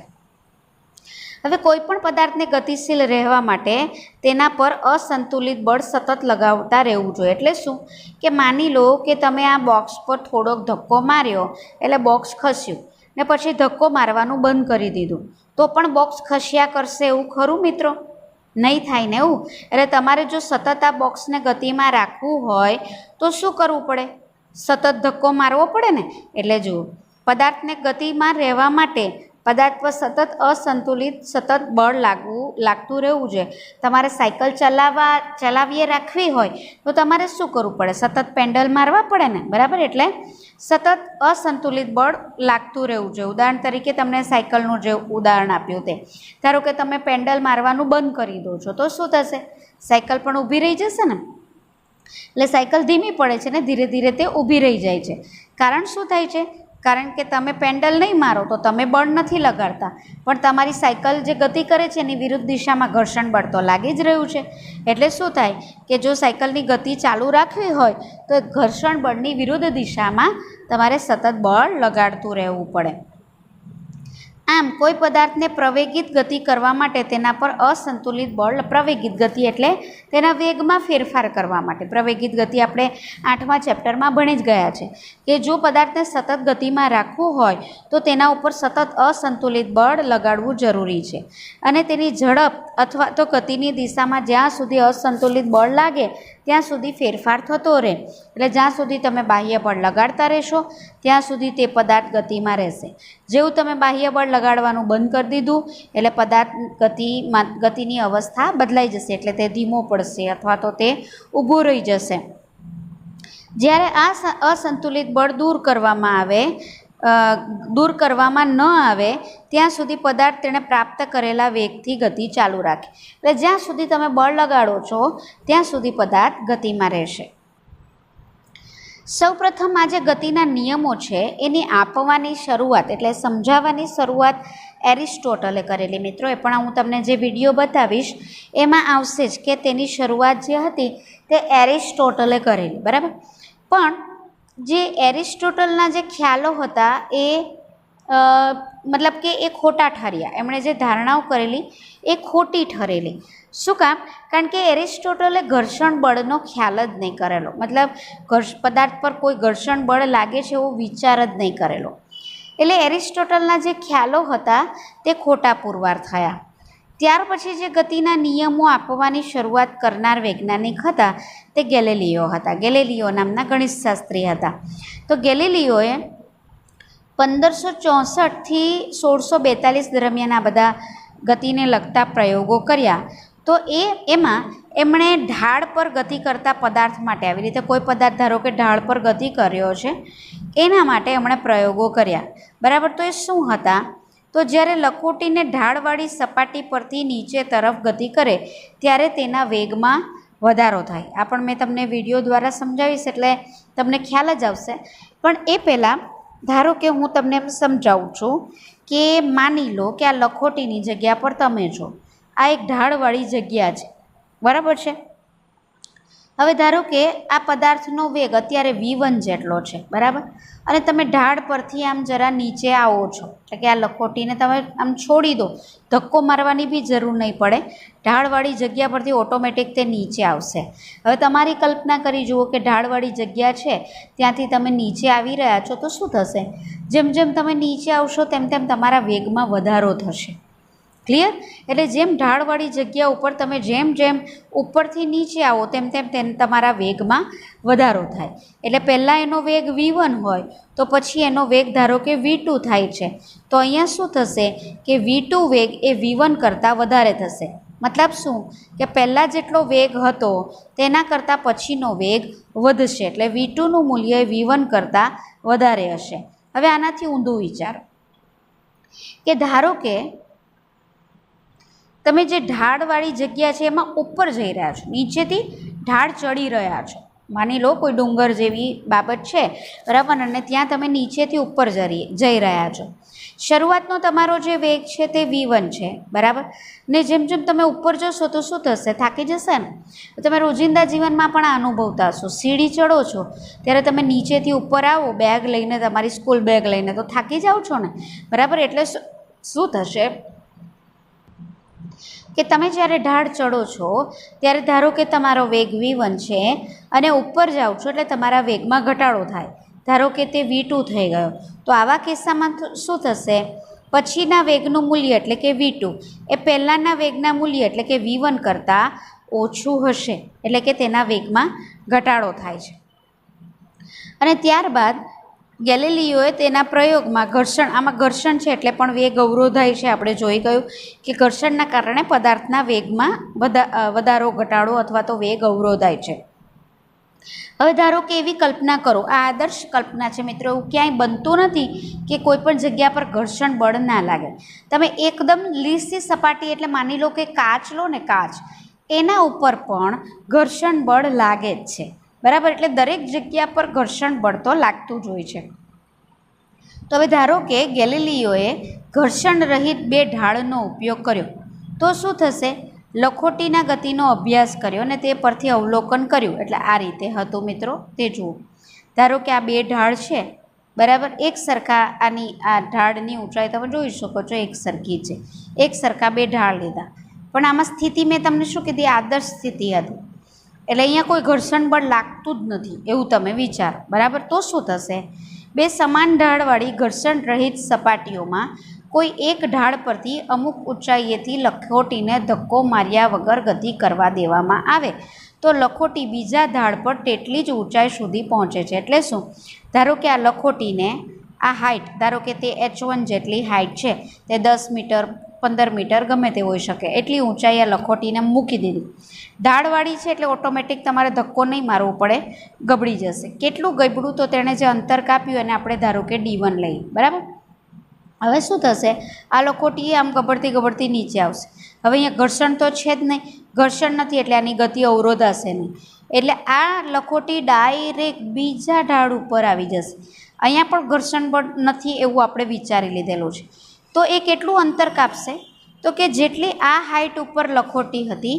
A: હવે કોઈ પણ પદાર્થને ગતિશીલ રહેવા માટે તેના પર અસંતુલિત બળ સતત લગાવતા રહેવું જોઈએ. એટલે શું કે માની લો કે તમે આ બોક્સ પર થોડોક ધક્કો માર્યો એટલે બોક્સ ખસ્યું, ને પછી ધક્કો મારવાનું બંધ કરી દીધું તો પણ બોક્સ ખસ્યા કરશે એવું ખરું મિત્રો? નહીં થાય ને એવું. એટલે તમારે જો સતત આ બોક્સને ગતિમાં રાખવું હોય તો શું કરવું પડે? સતત ધક્કો મારવો પડે ને. એટલે જુઓ, પદાર્થને ગતિમાં રહેવા માટે પદાર્થ પર સતત અસંતુલિત સતત બળ લાગતું રહેવું જોઈએ. તમારે સાયકલ ચલાવીએ રાખવી હોય તો તમારે શું કરવું પડે? સતત પેન્ડલ મારવા પડે ને, બરાબર? એટલે સતત અસંતુલિત બળ લાગતું રહેવું જોઈએ. ઉદાહરણ તરીકે તમને સાયકલનું જે ઉદાહરણ આપ્યું તે, ધારો કે તમે પેન્ડલ મારવાનું બંધ કરી દો છો તો શું થશે? સાયકલ પણ ઊભી રહી જશે ને. એટલે સાયકલ ધીમી પડે છે ને ધીરે ધીરે તે ઊભી રહી જાય છે. કારણ શું થાય છે? કારણ કે તમે પેન્ડલ નહીં મારો તો તમે બળ નથી લગાડતા, પણ તમારી સાયકલ જે ગતિ કરે છે એની વિરુદ્ધ દિશામાં ઘર્ષણ બળ તો લાગી જ રહ્યું છે. એટલે શું થાય કે જો સાયકલની ગતિ ચાલુ રાખવી હોય તો ઘર્ષણ બળની વિરુદ્ધ દિશામાં તમારે સતત બળ લગાડતું રહેવું પડે. આમ કોઈ પદાર્થને પ્રવેગિત ગતિ કરવા માટે તેના પર અસંતુલિત બળ, પ્રવેગિત ગતિ એટલે તેના વેગમાં ફેરફાર કરવા માટે. પ્રવેગિત ગતિ આપણે 8મા ચેપ્ટરમાં ભણી જ ગયા છે કે જો પદાર્થને સતત ગતિમાં રાખવું હોય તો તેના ઉપર સતત અસંતુલિત બળ લગાડવું જરૂરી છે અને તેની ઝડપ અથવા તો ગતિની દિશામાં જ્યાં સુધી અસંતુલિત બળ લાગે ત્યાં સુધી ફેરફાર થતો રહે. એટલે જ્યાં સુધી તમે બાહ્ય બળ લગાડતા રહેશો ત્યાં સુધી તે પદાર્થ ગતિમાં રહેશે. જેવું તમે બાહ્ય બળ લગાડવાનું બંધ કરી દીધું એટલે પદાર્થ ગતિની અવસ્થા બદલાઈ જશે, એટલે તે ધીમો પડશે અથવા તો તે ઊભો રહી જશે. જ્યારે આ અસંતુલિત બળ દૂર કરવામાં ન આવે ત્યાં સુધી પદાર્થ તેણે પ્રાપ્ત કરેલા વેગથી ગતિ ચાલુ રાખે. એટલે જ્યાં સુધી તમે બળ લગાડો છો ત્યાં સુધી પદાર્થ ગતિમાં રહેશે. સૌપ્રથમ આ જે ગતિના નિયમો છે એની આપવાની શરૂઆત એટલે સમજાવવાની શરૂઆત એરિસ્ટોટલે કરેલી. મિત્રો, એ પણ હું તમને જે વિડીયો બતાવીશ એમાં આવશે જ કે તેની શરૂઆત જે હતી તે એરિસ્ટોટલે કરેલી, બરાબર? પણ જે એરિસ્ટોટલના જે ખ્યાલો હતા એ મતલબ કે એ ખોટા ઠર્યા. એમણે જે ધારણાઓ કરેલી એ ખોટી ઠરેલી. શું કામ? કારણ કે એરિસ્ટોટલે ઘર્ષણ બળનો ખ્યાલ જ નહીં કરેલો, મતલબ પદાર્થ પર કોઈ ઘર્ષણ બળ લાગે છે એવો વિચાર જ નહીં કરેલો. એટલે એરિસ્ટોટલના જે ખ્યાલો હતા તે ખોટા પુરવાર થયા. ત્યાર પછી જે ગતિના નિયમો આપવાની શરૂઆત કરનાર વૈજ્ઞાનિક હતા તે ગેલિલિયો હતા. ગેલિલિયો નામના ગણિતશાસ્ત્રી હતા. તો ગેલિલિયોએ 1564થી 1642 દરમિયાન આ બધા ગતિને લગતા પ્રયોગો કર્યા. તો એમાં એમણે ઢાળ પર ગતિ કરતા પદાર્થ માટે, આવી રીતે કોઈ પદાર્થ ધારો કે ઢાળ પર ગતિ કર્યો છે એના માટે એમણે પ્રયોગો કર્યા, બરાબર? તો એ શું હતા? તો જ્યારે લખોટીને ઢાળવાળી સપાટી પરથી નીચે તરફ ગતિ કરે ત્યારે તેના વેગમાં વધારો થાય. આ પણ મેં તમને વિડીયો દ્વારા સમજાવીશ એટલે તમને ખ્યાલ જ આવશે. પણ એ પહેલાં ધારો કે હું તમને એમ સમજાવું છું કે માની લો કે આ લખોટીની જગ્યા પર તમે છો, આ એક ઢાળવાળી જગ્યા છે, બરાબર છે? હવે ધારો કે આ પદાર્થનો વેગ અત્યારે v1 જેટલો છે, બરાબર? અને તમે ઢાળ પરથી આમ જરા નીચે આવો છો, એટલે કે આ લખોટીને તમે આમ છોડી દો, ધક્કો મારવાની બી જરૂર નહીં પડે, ઢાળવાળી જગ્યા પરથી ઓટોમેટિક તે નીચે આવશે. હવે તમારી કલ્પના કરી જુઓ કે ઢાળવાળી જગ્યા છે ત્યાંથી તમે નીચે આવી રહ્યા છો તો શું થશે? જેમ જેમ તમે નીચે આવશો તેમ તેમ તમારા વેગમાં વધારો થશે. ક્લિયર? એટલે જેમ ઢાળવાળી જગ્યા ઉપર તમે જેમ જેમ ઉપરથી નીચે આવો તેમ તેમ તમારા વેગમાં વધારો થાય. એટલે પહેલાં એનો વેગ v1 હોય તો પછી એનો વેગ ધારો કે v2 થાય છે. તો અહીંયા શું થશે કે v2 વેગ એ v1 કરતાં વધારે થશે. મતલબ શું કે પહેલાં જેટલો વેગ હતો તેના કરતાં પછીનો વેગ વધશે, એટલે v2નું મૂલ્ય v1 કરતાં વધારે હશે. હવે આનાથી ઊંધું વિચારો કે ધારો કે તમે જે ઢાળવાળી જગ્યા છે એમાં ઉપર જઈ રહ્યા છો, નીચેથી ઢાળ ચડી રહ્યા છો. માની લો કોઈ ડુંગર જેવી બાબત છે, બરાબર? અને ત્યાં તમે નીચેથી ઉપર જઈ રહ્યા છો. શરૂઆતનો તમારો જે વેગ છે તે v1 છે, બરાબર? ને જેમ જેમ તમે ઉપર જશો તો શું થશે? થાકી જશે ને? તમે રોજિંદા જીવનમાં પણ આ અનુભવતા હશો. સીડી ચડો છો ત્યારે તમે નીચેથી ઉપર આવો બેગ લઈને, તમારી સ્કૂલ બેગ લઈને, તો થાકી જાઓ છો ને, બરાબર? એટલે શું થશે કે તમે જ્યારે ઢાળ ચડો છો ત્યારે ધારો કે તમારો વેગ v1 છે અને ઉપર જાઓ છો એટલે તમારા વેગમાં ઘટાડો થાય. ધારો કે તે v2 થઈ ગયો, તો આવા કિસ્સામાં શું થશે, પછીના વેગનું મૂલ્ય એટલે કે v2 એ પહેલાંના વેગના મૂલ્ય એટલે કે v1 કરતાં ઓછું હશે, એટલે કે તેના વેગમાં ઘટાડો થાય છે. અને ત્યારબાદ ગેલિલિયોએ તેના પ્રયોગમાં આમાં ઘર્ષણ છે એટલે પણ વેગ અવરોધાય છે. આપણે જોઈ ગયું કે ઘર્ષણના કારણે પદાર્થના વેગમાં વધારો ઘટાડો અથવા તો વેગ અવરોધાય છે. હવે ધારો કે એવી કલ્પના કરો, આ આદર્શ કલ્પના છે મિત્રો, એવું ક્યાંય બનતું નથી કે કોઈ પણ જગ્યા પર ઘર્ષણ બળ ના લાગે. તમે એકદમ લીસી સપાટી એટલે માની લો કે કાચ લો ને, કાચ એના ઉપર પણ ઘર્ષણ બળ લાગે જ છે, બરાબર. એટલે દરેક જગ્યા પર ઘર્ષણ બળ તો લાગતું જ હોય છે. તો હવે ધારો કે ગેલિલિયોએ ઘર્ષણ રહિત બે ઢાળનો ઉપયોગ કર્યો, તો શું થશે, લખોટીના ગતિનો અભ્યાસ કર્યો અને તે પરથી અવલોકન કર્યું. એટલે આ રીતે હતું મિત્રો, તે જુઓ. ધારો કે આ બે ઢાળ છે, બરાબર. એક સરખા આ ઢાળની ઊંચાઈ તમે જોઈ શકો છો, એક સરખી છે. એક સરખા બે ઢાળ લીધા, પણ આમાં સ્થિતિ મેં તમને શું કીધી, આદર્શ સ્થિતિ હતી. એટલે અહીંયા કોઈ ઘર્ષણ બળ લાગતું જ નથી એવું તમે વિચારો, બરાબર. તો શું થશે, બે સમાન ઢાળવાળી ઘર્ષણ રહિત સપાટીઓમાં કોઈ એક ઢાળ પરથી અમુક ઊંચાઈએથી લખોટીને ધક્કો માર્યા વગર ગતિ કરવા દેવામાં આવે તો લખોટી બીજા ઢાળ પર તેટલી જ ઊંચાઈ સુધી પહોંચે છે. એટલે શું, ધારો કે આ લખોટીને આ હાઇટ, ધારો કે તે h1 જેટલી હાઇટ છે, તે 10 મીટર 15 મીટર ગમે તે હોઈ શકે, એટલી ઊંચાઈ આ લખોટીને મૂકી દીધી. ઢાળવાળી છે એટલે ઓટોમેટિક તમારે ધક્કો નહીં મારવો પડે, ગબડી જશે. કેટલું ગબડું, તો તેણે જે અંતર કાપ્યું અને આપણે ધારો કે d1 લઈએ, બરાબર. હવે શું થશે, આ લખોટી આમ ગબડતી નીચે આવશે. હવે અહીંયા ઘર્ષણ તો છે જ નહીં, ઘર્ષણ નથી એટલે આની ગતિ અવરોધાશે નહીં. એટલે આ લખોટી ડાયરેક્ટ બીજા ઢાળ ઉપર આવી જશે. અહીંયા પણ ઘર્ષણ બળ નથી એવું આપણે વિચારી લીધેલું છે. તો એ કેટલું અંતર કાપશે, તો કે જેટલી આ હાઇટ ઉપર લખોટી હતી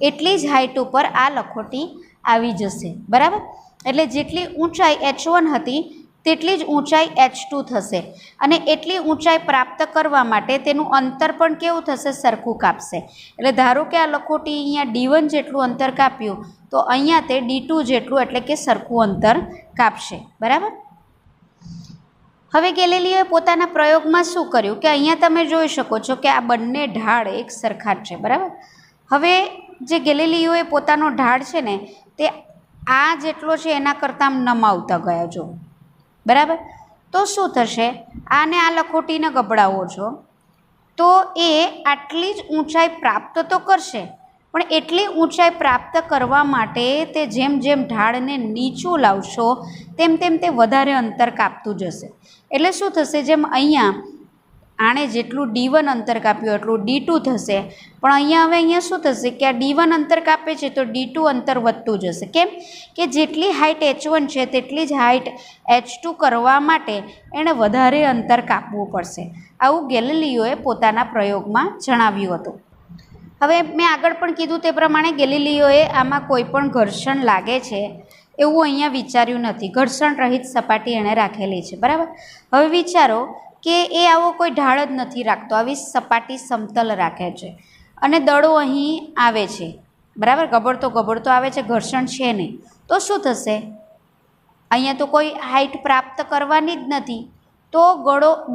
A: એટલી જ હાઇટ ઉપર આ લખોટી આવી જશે, બરાબર. એટલે જેટલી ઊંચાઈ h1 હતી તેટલી જ ઊંચાઈ h2 થશે. અને એટલી ઊંચાઈ પ્રાપ્ત કરવા માટે તેનું અંતર પણ કેવું થશે, સરખું કાપશે. એટલે ધારો કે આ લખોટી અહીંયા d1 જેટલું અંતર કાપ્યું, તો અહીંયા તે d2 જેટલું એટલે કે સરખું અંતર કાપશે, બરાબર. હવે ગેલિલિયોએ પોતાના પ્રયોગમાં શું કર્યું કે અહીંયા તમે જોઈ શકો છો કે આ બંને ઢાળ એક સરખા જ છે, બરાબર. હવે જે ગેલિલિયોએ પોતાનો ઢાળ છે ને, તે આ જેટલો છે એના કરતાં નમાવતા ગયા, જો, બરાબર. તો શું થશે, આને આ લખોટીને ગબડાવો છો તો એ આટલી જ ઊંચાઈ પ્રાપ્ત તો કરશે, પણ એટલી ઊંચાઈ પ્રાપ્ત કરવા માટે તે જેમ જેમ ઢાળને નીચું લાવશો તેમ તેમ તે વધારે અંતર કાપતું જશે. એટલે શું થશે, જેમ અહીંયા આણે જેટલું d1 અંતર કાપ્યું એટલું d2 થશે, પણ અહીંયા શું થશે કે આ d1 અંતર કાપે છે તો d2 અંતર વધતું જશે. કેમ કે જેટલી હાઇટ h1 છે તેટલી જ હાઇટ h2 કરવા માટે એણે વધારે અંતર કાપવું પડશે. આવું ગેલિલિયોએ પોતાના પ્રયોગમાં જણાવ્યું હતું. હવે મેં આગળ પણ કીધું તે પ્રમાણે ગેલિલિયોએ આમાં કોઈ પણ ઘર્ષણ લાગે છે એવું અહીંયા વિચાર્યું નથી. ઘર્ષણ રહિત સપાટી એણે રાખેલી છે, બરાબર. હવે વિચારો કે એ આવો કોઈ ઢાળ જ નથી રાખતો, આવી સપાટી સમતલ રાખે છે અને દડો અહીં આવે છે, બરાબર. ગબડતો આવે છે, ઘર્ષણ છે નહીં. તો શું થશે, અહીંયા તો કોઈ હાઇટ પ્રાપ્ત કરવાની જ નથી, તો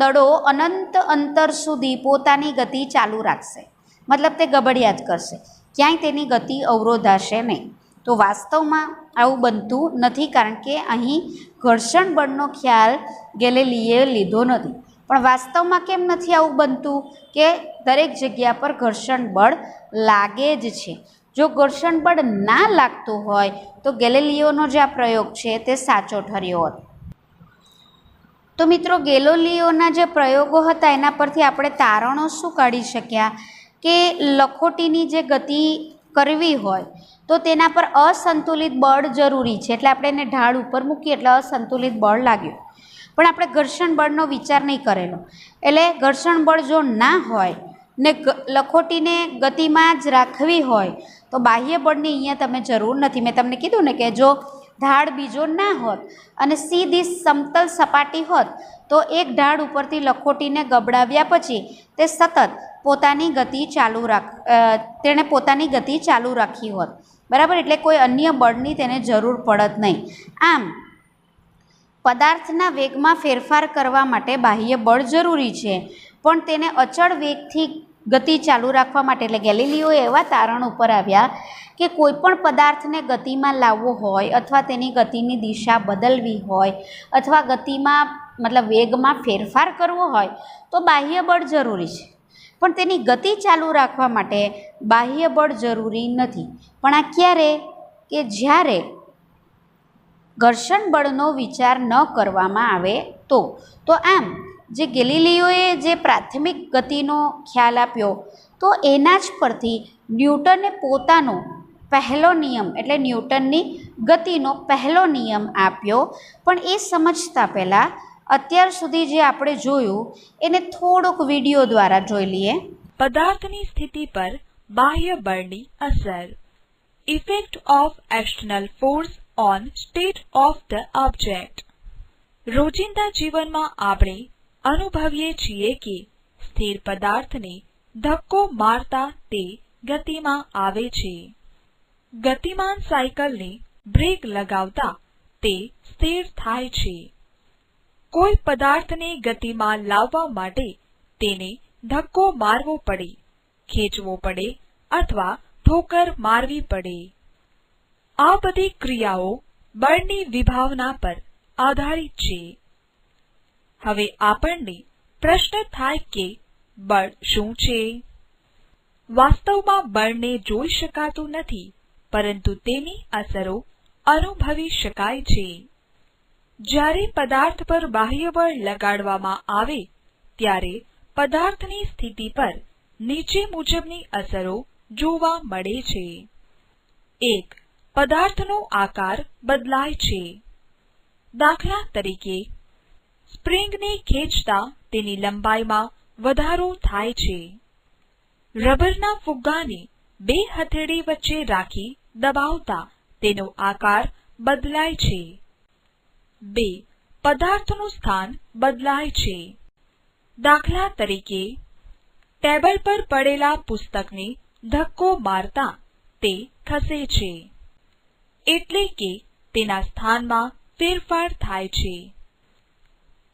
A: દડો અનંત અંતર સુધી પોતાની ગતિ ચાલુ રાખશે, મતલબ તે ગબડ્યા જ કરશે, ક્યાંય તેની ગતિ અવરોધાશે નહીં. તો વાસ્તવમાં આવું બનતું નથી, કારણ કે અહીં ઘર્ષણ બળનો ખ્યાલ ગેલિલિયોએ લીધો નથી. પણ વાસ્તવમાં કેમ નથી આવું બનતું કે દરેક જગ્યા પર ઘર્ષણ બળ લાગે જ છે. જો ઘર્ષણ બળ ના લાગતું હોય તો ગેલિલિયોનો જે આ પ્રયોગ છે તે સાચો ઠર્યો હોત. તો મિત્રો, ગેલિલિયોના જે પ્રયોગો હતા એના પરથી આપણે તારણો શું કાઢી શક્યા કે લખોટીની જે ગતિ કરવી હોય તો તેના પર અસંતુલિત બળ જરૂરી છે. એટલે આપણે એને ઢાળ ઉપર મૂકીએ એટલે અસંતુલિત બળ લાગ્યું, પણ આપણે ઘર્ષણ બળનો વિચાર નહીં કરેલો. એટલે ઘર્ષણ બળ જો ના હોય ને લખોટીને ગતિમાં જ રાખવી હોય તો બાહ્ય બળની અહીંયા તમે જરૂર નથી. મેં તમને કીધું ને કે જો ઢાળ બીજો ના હોત અને સીધી સમતલ સપાટી હોત તો એક ઢાળ ઉપરથી લખોટીને ગબડાવ્યા પછી તે સતત પોતાની ગતિ ચાલુ રાખી હોત, બરાબર. એટલે કોઈ અન્ય બળની તેને જરૂર પડત નહીં. આમ પદાર્થના વેગમાં ફેરફાર કરવા માટે બાહ્ય બળ જરૂરી છે, પણ તેને અચળ વેગથી ગતિ ચાલુ રાખવા માટે એટલે ગેલિલિયો એવા તારણ ઉપર આવ્યા કે કોઈ પણ પદાર્થને ગતિમાં લાવવો હોય અથવા તેની ગતિની દિશા બદલવી હોય અથવા ગતિમાં મતલબ વેગમાં ફેરફાર કરવો હોય તો બાહ્ય બળ જરૂરી છે, પણ તેની ગતિ ચાલુ રાખવા માટે બાહ્ય બળ જરૂરી નથી. પણ આ ક્યારે કે જ્યારે ઘર્ષણ બળનો વિચાર ન કરવામાં આવે તો આમ જે ગેલિલિયોએ જે પ્રાથમિક ગતિનો ખ્યાલ આપ્યો તો એના જ પરથી ન્યૂટને પોતાનો પહેલો નિયમ એટલે ન્યૂટનની ગતિનો પહેલો નિયમ આપ્યો. પણ એ સમજતા પહેલાં અત્યાર સુધી જે આપણે જોયું એને થોડુંક વિડીયો દ્વારા જોઈ લઈએ.
B: પદાર્થની સ્થિતિ પર બાહ્ય બળની અસર. Effect of external force on state of the object. રોજિંદા જીવનમાં આપણે અનુભવીએ છીએ કે સ્થિર પદાર્થને ધક્કો મારતા તે ગતિમાં આવે છે. ગતિમાન સાયકલને બ્રેક લગાવતા તે સ્થિર થાય છે. કોઈ પદાર્થને ગતિમાં લાવવા માટે તેને ધક્કો મારવો પડે, ખેંચવો પડે અથવા ઠોકર મારવી પડે. આ બધી ક્રિયાઓ બળની વિભાવના પર આધારિત છે. હવે આપણને પ્રશ્ન થાય કે બળ શું છે? વાસ્તવમાં બળને જોઈ શકાતું નથી, પરંતુ તેની અસરો અનુભવી શકાય છે. જ્યારે પદાર્થ પર બાહ્ય બળ લગાડવામાં આવે ત્યારે પદાર્થની સ્થિતિ પર નીચે મુજબની અસરો જોવા મળે છે. 1. પદાર્થનો આકાર બદલાય છે. દાખલા તરીકે, સ્પ્રિંગને ખેંચતા તેની લંબાઈમાં વધારો થાય છે. રબરના ફુગ્ગાને બે હથેળી વચ્ચે રાખી દબાવતા તેનો આકાર બદલાય છે. 2. પદાર્થનું સ્થાન બદલાય છે. દાખલા તરીકે, ટેબલ પર પડેલા પુસ્તકને ધક્કો મારતા તે ખસે છે, એટલે કે તેના સ્થાનમાં ફેરફાર થાય છે.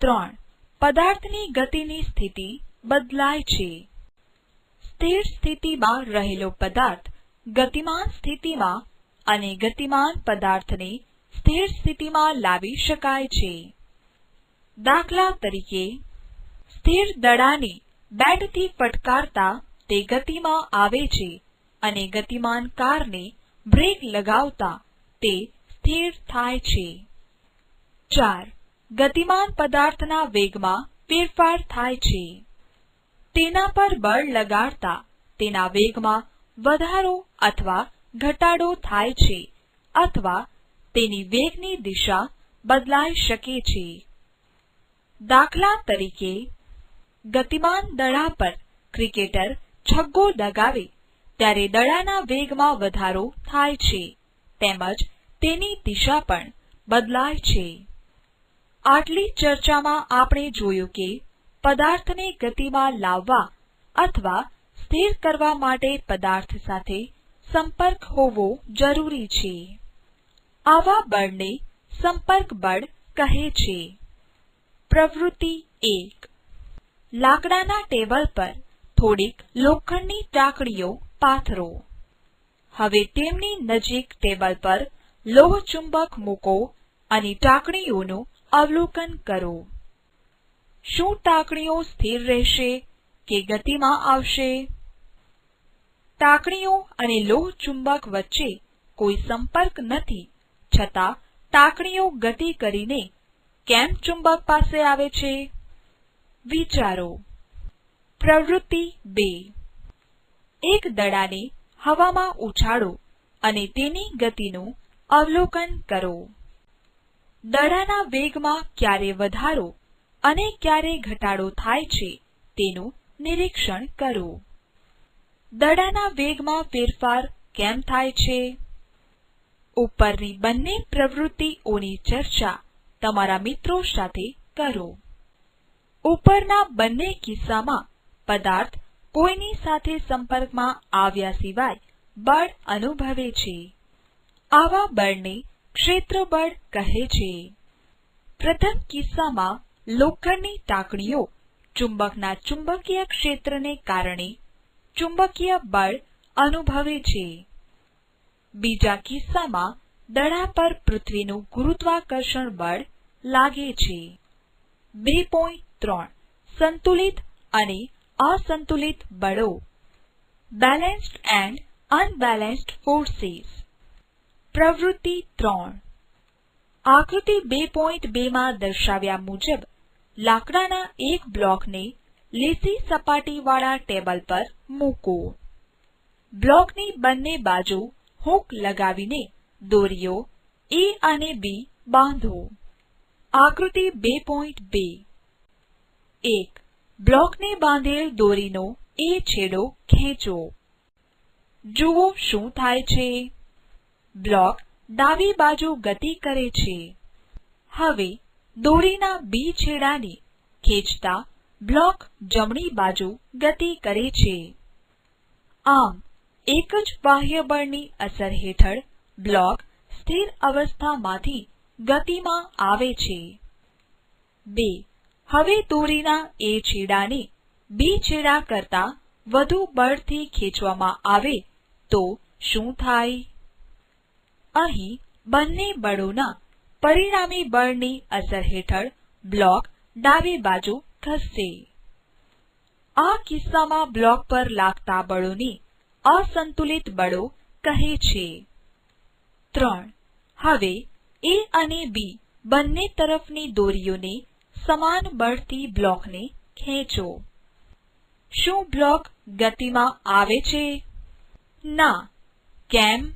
B: 3. પદાર્થની ગતિની સ્થિતિ બદલાય છે. સ્થિર સ્થિતિમાં રહેલો પદાર્થ ગતિમાન સ્થિતિમાં અને ગતિમાન પદાર્થને સ્થિર સ્થિતિમાં લાવી શકાય છે. દાખલા તરીકે, સ્થિર દડાને બેટથી ફટકારતા તે ગતિમાં આવે છે અને ગતિમાન કારને બ્રેક લગાવતા તે સ્થિર થાય છે. 4. ગતિમાન પદાર્થના વેગમાં ફેરફાર થાય છે. તેના પર બળ લગાડતા તેના વેગમાં વધારો અથવા ઘટાડો થાય છે અથવા તેની વેગની દિશા બદલાઈ શકે છે. દાખલા તરીકે, ગતિમાન દડા પર ક્રિકેટર છગ્ગો લગાવે ત્યારે દડાના વેગમાં વધારો થાય છે તેમજ તેની દિશા પણ બદલાય છે. આટલી ચર્ચામાં આપણે જોયું કે પદાર્થને ગતિમાં લાવવા અથવા સ્થિર કરવા માટે પદાર્થ સાથે સંપર્ક હોવો જરૂરી છે. આવા બળને સંપર્ક બળ કહે છે. પ્રવૃત્તિ 1. લાકડાના ટેબલ પર થોડીક લોખંડની ટાંકણીઓ પાથરો. હવે તેમની નજીક ટેબલ પર લોહચુંબક મૂકો અને ટાંકણીઓનું અવલોકન કરો. શું ટાંકણીઓ સ્થિર રહેશે કે ગતિમાં આવશે? ટાંકણીઓ અને લોહચુંબક વચ્ચે કોઈ સંપર્ક નથી, છતાં ટાંકણીઓ ગતિ કરીને કેમ ચુંબક પાસે આવે છે? વિચારો. પ્રવૃત્તિ 2. એક દડાને હવામાં ઉછાળો અને તેની ગતિનું અવલોકન કરો. દડાના વેગમાં ક્યારે વધારો અને ક્યારે ઘટાડો થાય છે તેનું નિરીક્ષણ કરો. દડાના વેગમાં ફેરફાર કેમ થાય છે? ઉપરની બંને પ્રવૃત્તિઓની ચર્ચા તમારા મિત્રો સાથે કરો. ઉપરના બંને કિસ્સામાં પદાર્થ કોઈની સાથે સંપર્કમાં આવ્યા સિવાય બળ અનુભવે છે. આવા બળને ક્ષેત્ર બળ કહે છે. પ્રથમ કિસ્સામાં લોખંડની ટાંકણીઓ ચુંબકના ચુંબકીય ક્ષેત્રને કારણે ચુંબકીય બળ અનુભવે છે. બીજા કિસ્સામાં દડા પર પૃથ્વીનું ગુરુત્વાકર્ષણ બળ લાગે છે. 2.3 સંતુલિત અને અસંતુલિત બળો. Balanced and unbalanced forces. પ્રવૃત્તિ 3. આકૃતિ 2.2 માં દર્શાવ્યા મુજબ લાકડાના એક બ્લોકને લીસી સપાટીવાળા ટેબલ પર મૂકો. બ્લોકની બંને બાજુ હૂક લગાવીને દોરીઓ A અને B બાંધો. આકૃતિ 2.2. 1. બ્લોકને બાંધેલ દોરીનો A છેડો ખેંચો. જુઓ શું થાય છે. બ્લોક ડાબી બાજુ ગતિ કરે છે. હવે દોરીના B છેડાને ખેંચતા બ્લોક જમણી બાજુ ગતિ કરે છે. આમ એક જ બાહ્ય બળની અસર હેઠળ બ્લોક સ્થિર અવસ્થામાંથી ગતિમાં આવે છે. 2. હવે દોરીના A છેડાને B છેડા કરતા વધુ બળથી ખેંચવામાં આવે તો શું થાય? અહીં બંને બળોના પરિણામી બળની અસર હેઠળ બ્લોક ડાબી બાજુ ખસશે. આ કિસ્સામાં બ્લોક પર લાગતા બળોને અસંતુલિત બળો કહે છે. 3. હવે A અને B બંને તરફની દોરીઓને સમાન બળથી બ્લોકને ખેંચો. શું બ્લોક ગતિમાં આવે છે? ના. કેમ?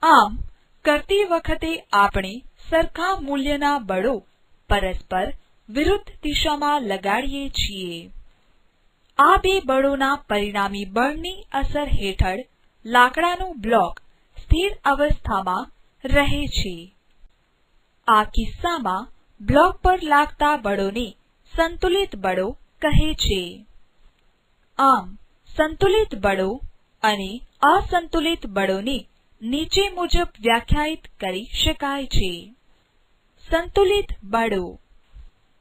B: આમ કરતી વખતે આપણે સરખા મૂલ્યના બળો પરસ્પર વિરુદ્ધ દિશામાં લગાડીએ છીએ. આ બે બળોના પરિણામી બળની અસર હેઠળ લાકડાનું બ્લોક સ્થિર અવસ્થામાં રહે છે. આ કિસ્સામાં બ્લોક પર લાગતા બળોને સંતુલિત બળો કહે છે. આમ સંતુલિત બળો અને અસંતુલિત બળોને નીચે મુજબ વ્યાખ્યાયિત કરી શકાય છે. સંતુલિત બળો.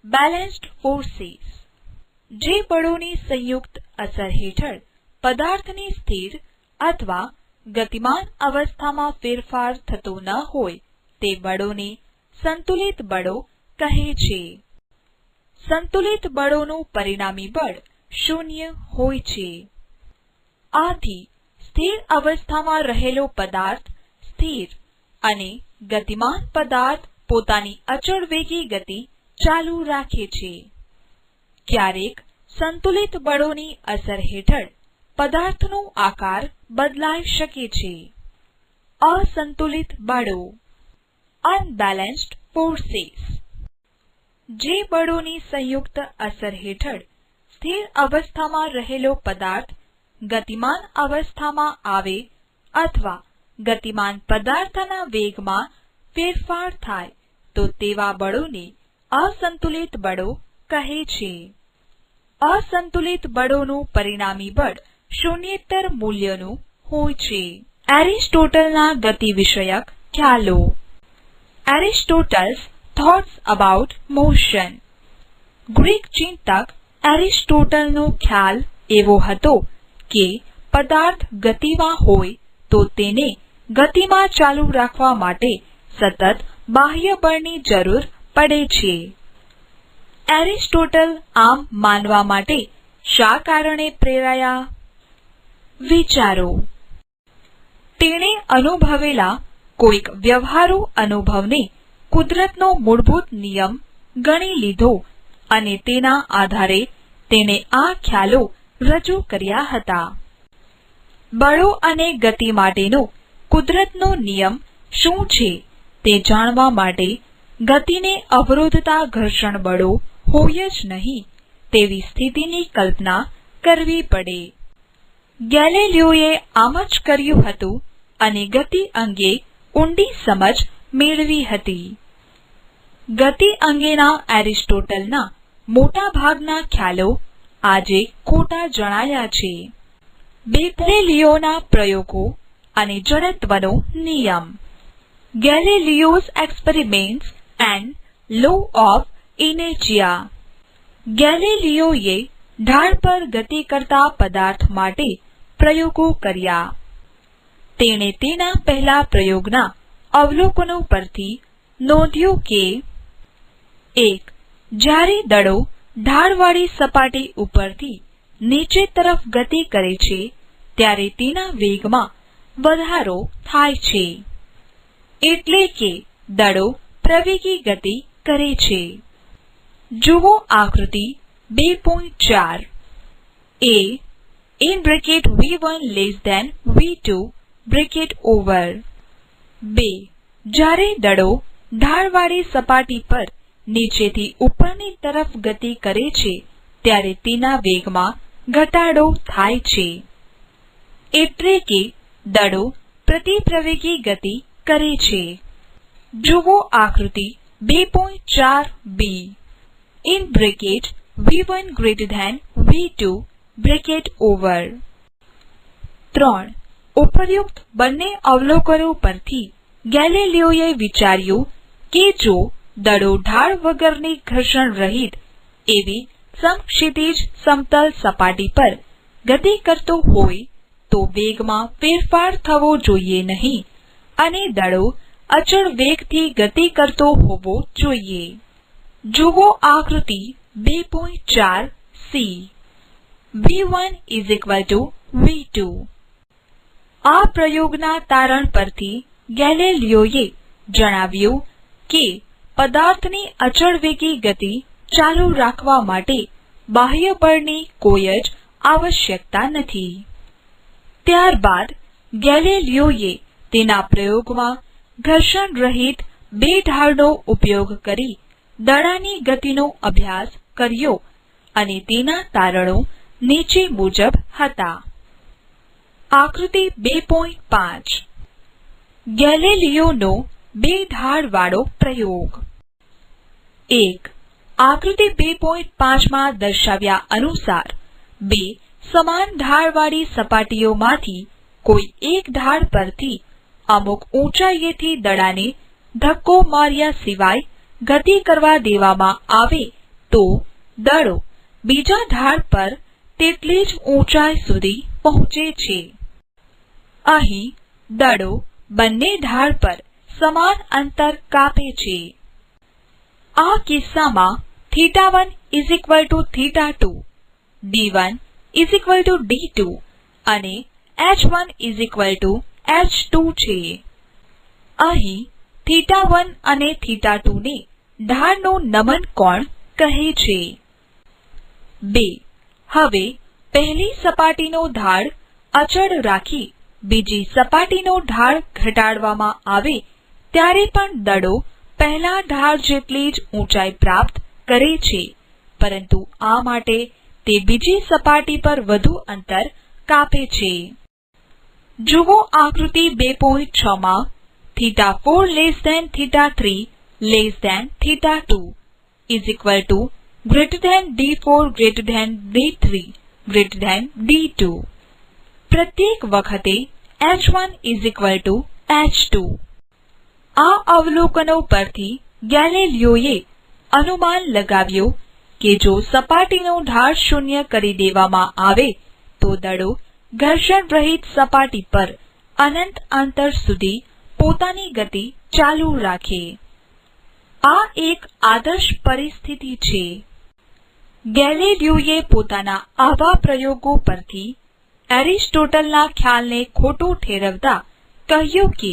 B: Balanced forces. જે બળોની સંયુક્ત અસર હેઠળ પદાર્થની સ્થિર અથવા ગતિમાન અવસ્થામાં ફેરફાર થતો ન હોય તે બળોને સંતુલિત બળો કહે છે. સંતુલિત બળોનું પરિણામી બળ શૂન્ય હોય છે. આથી સ્થિર અવસ્થામાં રહેલો પદાર્થ સ્થિર અને ગતિમાન પદાર્થ પોતાની અચળ વેગી ગતિ ચાલુ રાખે છે. ક્યારેક સંતુલિત બળોની અસર હેઠળ પદાર્થનો આકાર બદલાઈ શકે છે. અસંતુલિત બળો. Unbalanced forces. જે બળોની સંયુક્ત અસર હેઠળ સ્થિર અવસ્થામાં રહેલો પદાર્થ ગતિમાન અવસ્થામાં આવે અથવા ગતિમાન પદાર્થના વેગમાં ફેરફાર થાય તો તેવા બળોને અસંતુલિત બળો કહે છે. અસંતુલિત બળોનું પરિણામી બળ શૂન્યેતર મૂલ્યનું હોય છે. એરિસ્ટોટલના ગતિ વિષયક ખ્યાલો. એરિસ્ટોટલ's thoughts about motion. ગ્રીક ચિંતક એરિસ્ટોટલનો ખ્યાલ એવો હતો કે પદાર્થ ગતિમાં હોય તો તેને ગતિમાં ચાલુ રાખવા માટે સતત બાહ્ય બળની જરૂર પડે છે. એરિસ્ટોટલ આમ માનવા માટે શા કારણે પ્રેરાયા? વિચારો. તેણે અનુભવેલા કોઈક વ્યવહારુ અનુભવને કુદરતનો મૂળભૂત નિયમ ગણી લીધો અને તેના આધારે તેણે આ ખ્યાલો રજૂ કર્યા હતા. બળો અને ગતિ માટેનો કુદરતનો નિયમ શું છે તે જાણવા માટે ગતિને અવરોધતા ઘર્ષણ બળો હોય જ નહીં તેવી સ્થિતિની કલ્પના કરવી પડે. ગેલિલિયોએ આમ જ કર્યું હતું અને ગતિ અંગે ઊંડી સમજ મેળવી હતી. ગતિ અંગેના એરિસ્ટોટલના મોટા ભાગના ખ્યાલો આજે ખોટા જણાયા છે. ગેલિલિયોના પ્રયોગો અને જડત્વનો નિયમ. Galileo's experiments and law of inertia. ગેલિલિયોએ ઢાળ પર ગતિ કરતા પદાર્થ માટે પ્રયોગો કર્યા. તેણે તેના પહેલા પ્રયોગના અવલોકનો પરથી નોંધ્યું કે 1. જ્યારે દડો ઢાળવાળી સપાટી ઉપરથી નીચે તરફ ગતિ કરે છે ત્યારે તેના વેગમાં વધારો થાય છે, એટલે કે દડો પ્રવેગી ગતિ કરે છે. જુઓ આકૃતિ 2.4. A in bracket V1 less than V2 bracket over. 2. જ્યારે દડો ઢાળવાળી સપાટી પર નીચેથી ઉપરની તરફ ગતિ કરે છે ત્યારે તેના વેગમાં ઘટાડો થાય છે, એટલે કે દડો પ્રતિપ્રવેગી ગતિ કરે છે. જુઓ આકૃતિ 2.4b. in bracket V1 greater than V2 bracket over. 3. ઉપર્યુક્ત બંને અવલોકનો પરથી ગેલિલિયોએ વિચાર્યું કે જો દડો ઢાળ વગરની ઘર્ષણ રહિત એવી સમક્ષિતિજ સમતલ સપાટી પર ગતિ કરતો હોય તો વેગમાં ફેરફાર થવો જોઈએ નહીં અને દડો અચળ વેગથી ગતિ કરતો હોવો જોઈએ. જુઓ આકૃતિ 2.4c. V1 is equal to V2. આ પ્રયોગના તારણ પરથી ગેલિલિયોએ જણાવ્યું કે પદાર્થની અચળ વેગી ગતિ ચાલુ રાખવા માટે બાહ્ય બળની કોઈ જ આવશ્યકતા નથી. ત્યારબાદ ગેલિલિયોએ તેના પ્રયોગમાં ઘર્ષણ રહિત બે ઢાળનો ઉપયોગ કરી દડાની ગતિનો અભ્યાસ કર્યો અને તેના તારણો નીચે મુજબ હતા. આકૃતિ 2.5. ગેલિલિયોનો બે ઢાળવાળો પ્રયોગ. 1. આકૃતિ 2.5 માં દર્શાવ્યા અનુસાર બે સમાન ઢાળવાળી સપાટીઓમાંથી કોઈ એક ઢાળ પરથી અમુક ઊંચાઈએથી દડાને ધક્કો માર્યા સિવાય ગતિ કરવા દેવામાં આવે તો દડો બીજા ઢાળ પર તેટલી જ ઊંચાઈ સુધી પહોંચે છે. અહીં દડો બંને ઢાળ પર સમાન અંતર કાપે છે. આ કિસ્સામાં θ1 is equal to θ2, D1 is equal to D2 અને H1 is equal to H2 છે. અહીં θ1 અને θ2 ને ઢાળનો નમન કોણ કહે છે. 2. હવે પહેલી સપાટીનો ઢાળ અચળ રાખી બીજી સપાટીનો ઢાળ ઘટાડવામાં આવે ત્યારે પણ દડો પહેલા ઢાળ જેટલી જ ઊંચાઈ પ્રાપ્ત કરે છે, પરંતુ આ માટે તે બીજી સપાટી પર વધુ અંતર કાપે છે. જુઓ આકૃતિ 2.6 માં θ4 less than θ3 less than θ2 is equal to greater than D4 greater than D3 greater than D2. પ્રત્યેક વખતે H1 is equal to H2. આ અવલોકનો પરથી ગેલિલિયોએ અનુમાન લગાવ્યું કે જો સપાટીનો ઢાળ શૂન્ય કરી દેવામાં આવે તો દડો ઘર્ષણ રહિત સપાટી પર અનંત અંતર સુધી પોતાની ગતિ ચાલુ રાખે. આ એક આદર્શ પરિસ્થિતિ છે. ગેલિલિયોએ પોતાના આવા પ્રયોગો પરથી એરિસ્ટોટલના ખ્યાલને ખોટું ઠેરવતા કહ્યું કે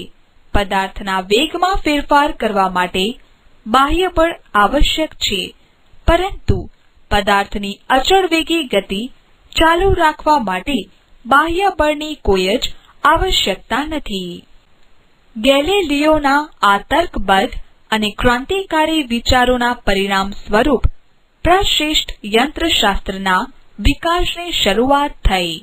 B: પદાર્થના વેગમાં ફેરફાર કરવા માટે બાહ્ય બળ આવશ્યક છે, પરંતુ પદાર્થની અચળ વેગી ગતિ ચાલુ રાખવા માટે બાહ્ય બળની કોઈ જ આવશ્યકતા નથી. ગેલિલિયોના આ તર્કબદ્ધ અને ક્રાંતિકારી વિચારોના પરિણામ સ્વરૂપ પ્રશિષ્ટ યંત્રશાસ્ત્રના વિકાસની શરૂઆત થઈ.